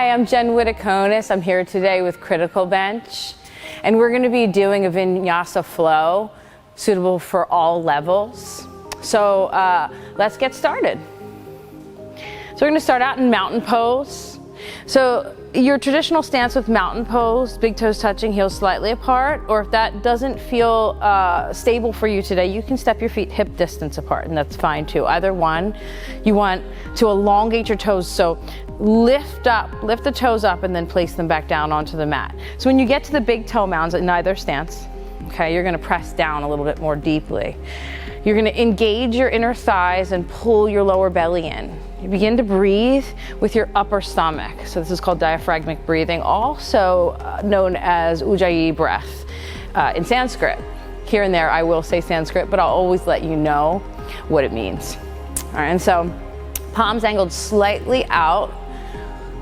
Hi, I'm Jenn Witaconis. I'm here today with Criticalbench, and we're going to be doing a Vinyasa flow suitable for all levels. So let's get started. So we're going to start out in mountain pose. So your traditional stance with mountain pose, big toes touching, heels slightly apart, or if that doesn't feel stable for you today, you can step your feet hip distance apart, and that's fine too. Either one. You want to elongate your toes, so lift the toes up and then place them back down onto the mat. So when you get to the big toe mounds in either stance, okay, you're going to press down a little bit more deeply. You're going to engage your inner thighs and pull your lower belly in. You begin to breathe with your upper stomach. So this is called diaphragmatic breathing, also known as Ujjayi breath in Sanskrit. Here and there I will say Sanskrit, but I'll always let you know what it means. All right, and so palms angled slightly out.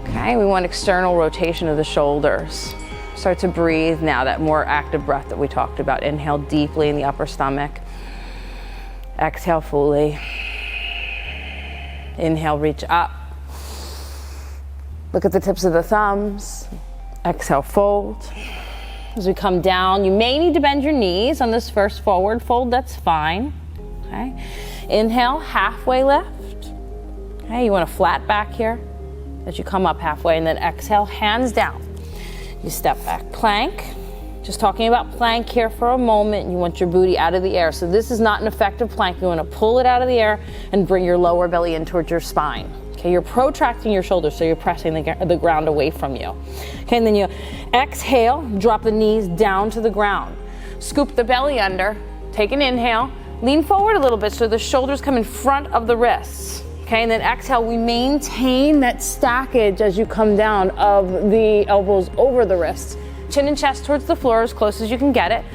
Okay, we want external rotation of the shoulders. Start to breathe now, that more active breath that we talked about. Inhale deeply in the upper stomach. Exhale fully. Inhale, reach up. Look at the tips of the thumbs. Exhale, fold. As we come down, you may need to bend your knees on this first forward fold, that's fine. Okay. Inhale, halfway lift. Okay, you want a flat back here as you come up halfway, and then exhale, hands down. You step back, plank. Just talking about plank here for a moment. You want your booty out of the air. So this is not an effective plank. You want to pull it out of the air and bring your lower belly in towards your spine. Okay, you're protracting your shoulders, so you're pressing the ground away from you. Okay, and then you exhale, drop the knees down to the ground. Scoop the belly under, take an inhale, lean forward a little bit so the shoulders come in front of the wrists. Okay, and then exhale, we maintain that stackage as you come down of the elbows over the wrists. Chin and chest towards the floor as close as you can get it.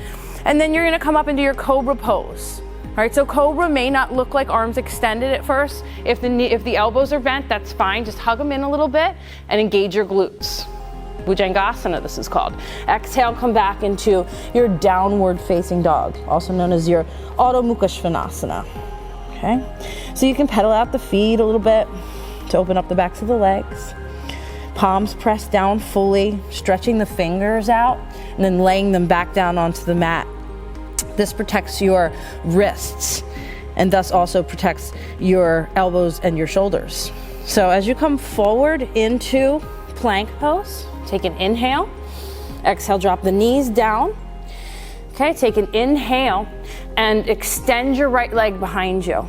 And then you're gonna come up into your COBRA pose. All right, so COBRA may not look like arms extended at first. If the elbows are bent, that's fine. Just hug them in a little bit and engage your glutes. Bhujangasana, this is called. Exhale, come back into your downward facing dog, also known as your Adho Mukha Svanasana. Okay, so you can pedal out the feet a little bit to open up the backs of the legs. Palms pressed down fully, stretching the fingers out, and then laying them back down onto the mat. This protects your wrists and thus also protects your elbows and your shoulders. So as you come forward into plank pose, take an inhale. Exhale, drop the knees down. Okay, take an inhale and extend your right leg behind you.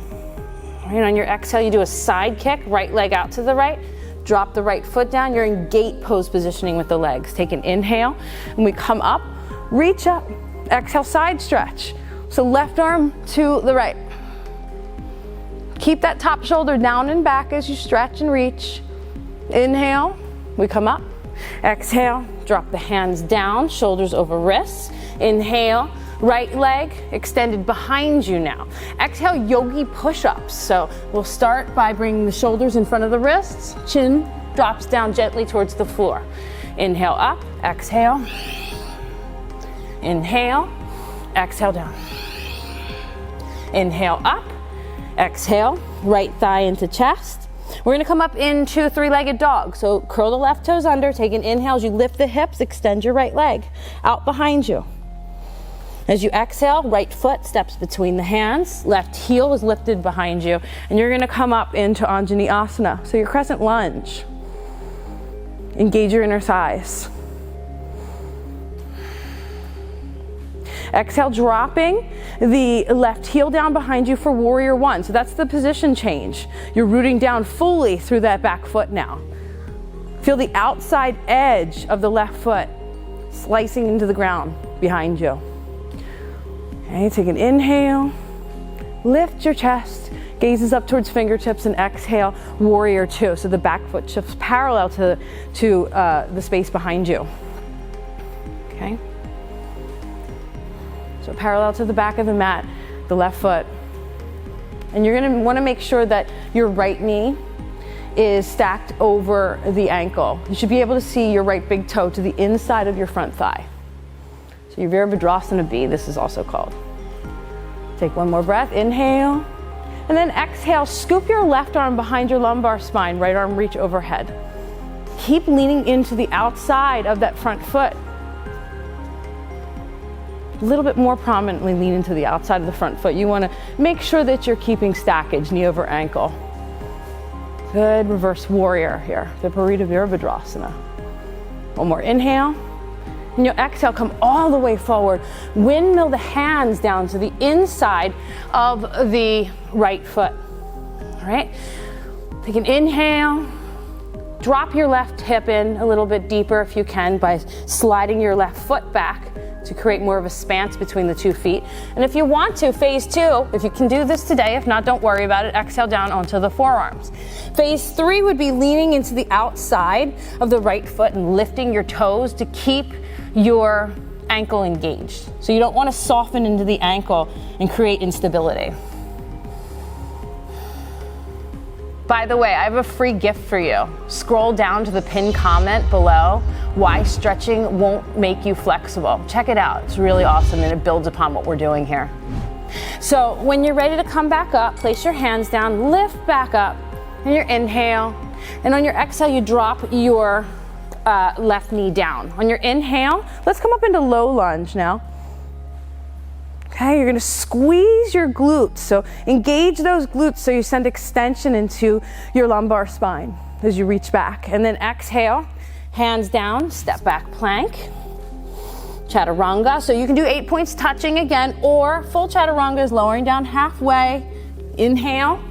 And on your exhale, you do a side kick, right leg out to the right. Drop the right foot down. You're in gate pose positioning with the legs. Take an inhale, and we come up, reach up. Exhale, side stretch. So left arm to the right. Keep that top shoulder down and back as you stretch and reach. Inhale, we come up. Exhale, drop the hands down, shoulders over wrists. Inhale, right leg extended behind you now. Exhale, yogi push-ups. So we'll start by bringing the shoulders in front of the wrists. Chin drops down gently towards the floor. Inhale up, exhale. Inhale, exhale down. Inhale up, exhale, right thigh into chest. We're gonna come up into three-legged dog. So curl the left toes under, take an inhale as you lift the hips, extend your right leg out behind you. As you exhale, right foot steps between the hands, left heel is lifted behind you, and you're gonna come up into Anjaneyasana. So your crescent lunge. Engage your inner thighs. Exhale, dropping the left heel down behind you for warrior one. So that's the position change. You're rooting down fully through that back foot now. Feel the outside edge of the left foot slicing into the ground behind you. Okay, take an inhale, lift your chest, gazes up towards fingertips, and exhale, warrior two. So the back foot shifts parallel to the space behind you. Okay. So parallel to the back of the mat, the left foot. And you're gonna wanna make sure that your right knee is stacked over the ankle. You should be able to see your right big toe to the inside of your front thigh. So your Virabhadrasana B, this is also called. Take one more breath, inhale. And then exhale, scoop your left arm behind your lumbar spine, right arm reach overhead. keep leaning into the outside of that front foot. A little bit more prominently lean into the outside of the front foot. You want to make sure that you're keeping stackage, knee over ankle. Good reverse warrior here, Viparita Virabhadrasana. One more inhale. And you'll exhale, come all the way forward. Windmill the hands down to the inside of the right foot. All right? Take an inhale. Drop your left hip in a little bit deeper if you can by sliding your left foot back to create more of a span between the 2 feet. And if you want to, phase 2, if you can do this today, if not, don't worry about it, exhale down onto the forearms. Phase 3 would be leaning into the outside of the right foot and lifting your toes to keep your ankle engaged. So you don't want to soften into the ankle and create instability. By the way, I have a free gift for you. Scroll down to the pinned comment below, why stretching won't make you flexible. Check it out, it's really awesome and it builds upon what we're doing here. So when you're ready to come back up, place your hands down, lift back up, and your inhale. And on your exhale, you drop your left knee down. On your inhale, let's come up into low lunge now. Okay, you're gonna squeeze your glutes. So engage those glutes so you send extension into your lumbar spine as you reach back. And then exhale, hands down, step back plank. Chaturanga, so you can do 8 points touching again, or full chaturanga is lowering down halfway. Inhale,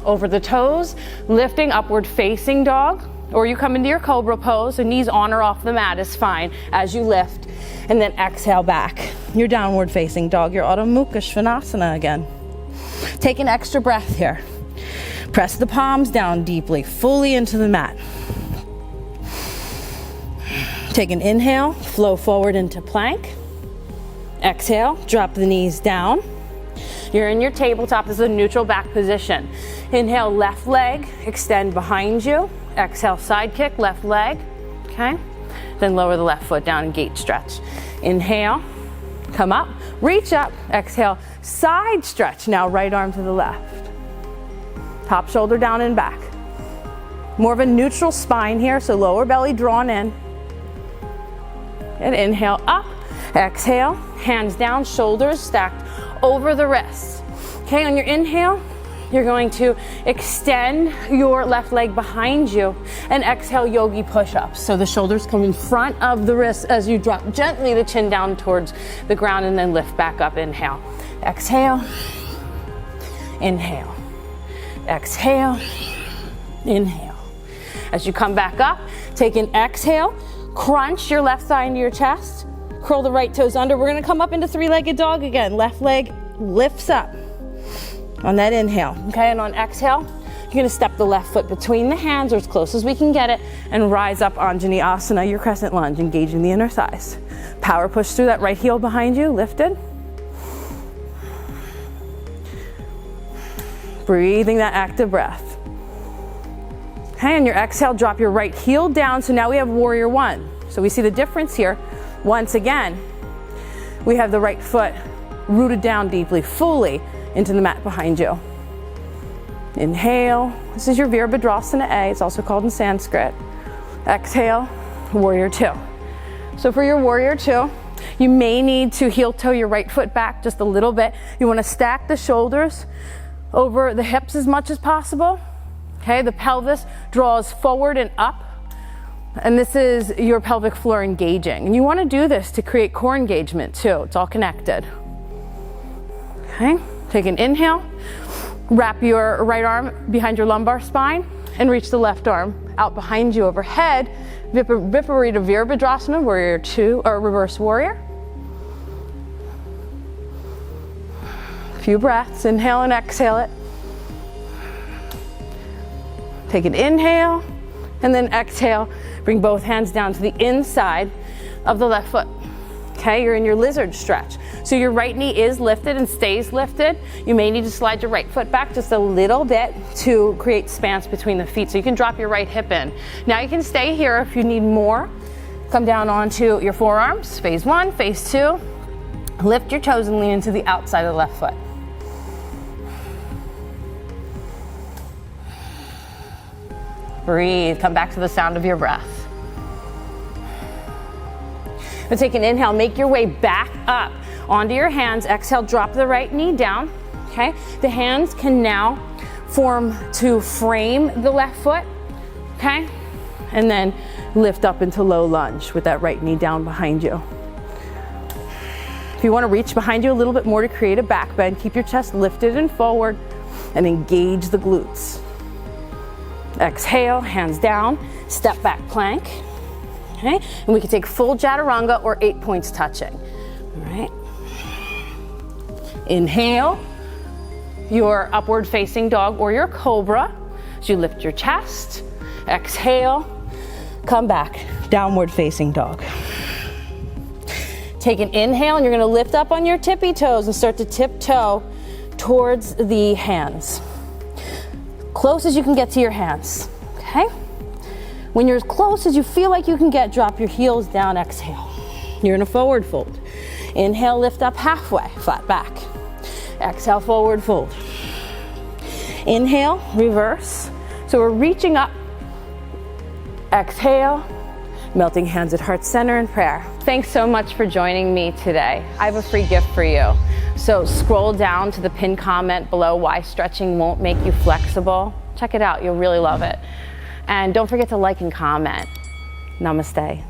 over the toes, lifting upward facing dog. Or you come into your cobra pose, and knees on or off the mat is fine as you lift. And then exhale back. Your downward facing dog, your Adho Mukha Svanasana again. Take an extra breath here. Press the palms down deeply, fully into the mat. Take an inhale, flow forward into plank. Exhale, drop the knees down. You're in your tabletop. This is a neutral back position. Inhale, left leg, extend behind you. Exhale, side kick, left leg, okay? Then lower the left foot down and gate stretch. Inhale, come up, reach up, exhale, side stretch. Now right arm to the left. Top shoulder down and back. More of a neutral spine here, so lower belly drawn in. And inhale up, exhale, hands down, shoulders stacked over the wrists. Okay, on your inhale, you're going to extend your left leg behind you and exhale yogi push-ups. So the shoulders come in front of the wrists as you drop gently the chin down towards the ground and then lift back up. Inhale, exhale, inhale, exhale, inhale. As you come back up, take an exhale, crunch your left thigh into your chest, curl the right toes under. We're gonna come up into three-legged dog again. Left leg lifts up on that inhale, okay? And on exhale, you're gonna step the left foot between the hands or as close as we can get it and rise up Anjali Asana, your crescent lunge, engaging the inner thighs. Power push through that right heel behind you, lifted. Breathing that active breath. Okay, on your exhale, drop your right heel down. So now we have warrior one. So we see the difference here. Once again, we have the right foot rooted down deeply, fully into the mat behind you. Inhale. This is your Virabhadrasana A. It's also called in Sanskrit. Exhale, warrior two. So for your warrior two, you may need to heel toe your right foot back just a little bit. You want to stack the shoulders over the hips as much as possible. Okay, the pelvis draws forward and up. And this is your pelvic floor engaging. And you want to do this to create core engagement too. It's all connected. Okay, take an inhale. Wrap your right arm behind your lumbar spine and reach the left arm out behind you overhead. Viparita Virabhadrasana, warrior two, or reverse warrior. A few breaths, inhale and exhale it. Take an inhale and then exhale. Bring both hands down to the inside of the left foot. Okay, you're in your lizard stretch. So your right knee is lifted and stays lifted. You may need to slide your right foot back just a little bit to create spans between the feet. So you can drop your right hip in. Now you can stay here if you need more. Come down onto your forearms. Phase one, phase two. Lift your toes and lean into the outside of the left foot. Breathe, come back to the sound of your breath. Now take an inhale, make your way back up onto your hands. Exhale, drop the right knee down, okay? The hands can now form to frame the left foot, okay? And then lift up into low lunge with that right knee down behind you. If you want to reach behind you a little bit more to create a back bend, keep your chest lifted and forward and engage the glutes. Exhale, hands down, step back plank. Okay, and we can take full chaturanga or 8 points touching. All right. Inhale, your upward facing dog or your cobra. So you lift your chest. Exhale, come back, downward facing dog. Take an inhale and you're gonna lift up on your tippy toes and start to tiptoe towards the hands. Close as you can get to your hands, okay? When you're as close as you feel like you can get, drop your heels down, exhale. You're in a forward fold. Inhale, lift up halfway, flat back. Exhale, forward fold. Inhale, reverse. So we're reaching up. Exhale, melting hands at heart center in prayer. Thanks so much for joining me today. I have a free gift for you. So scroll down to the pinned comment below, why stretching won't make you flexible. Check it out, you'll really love it. And don't forget to like and comment. Namaste.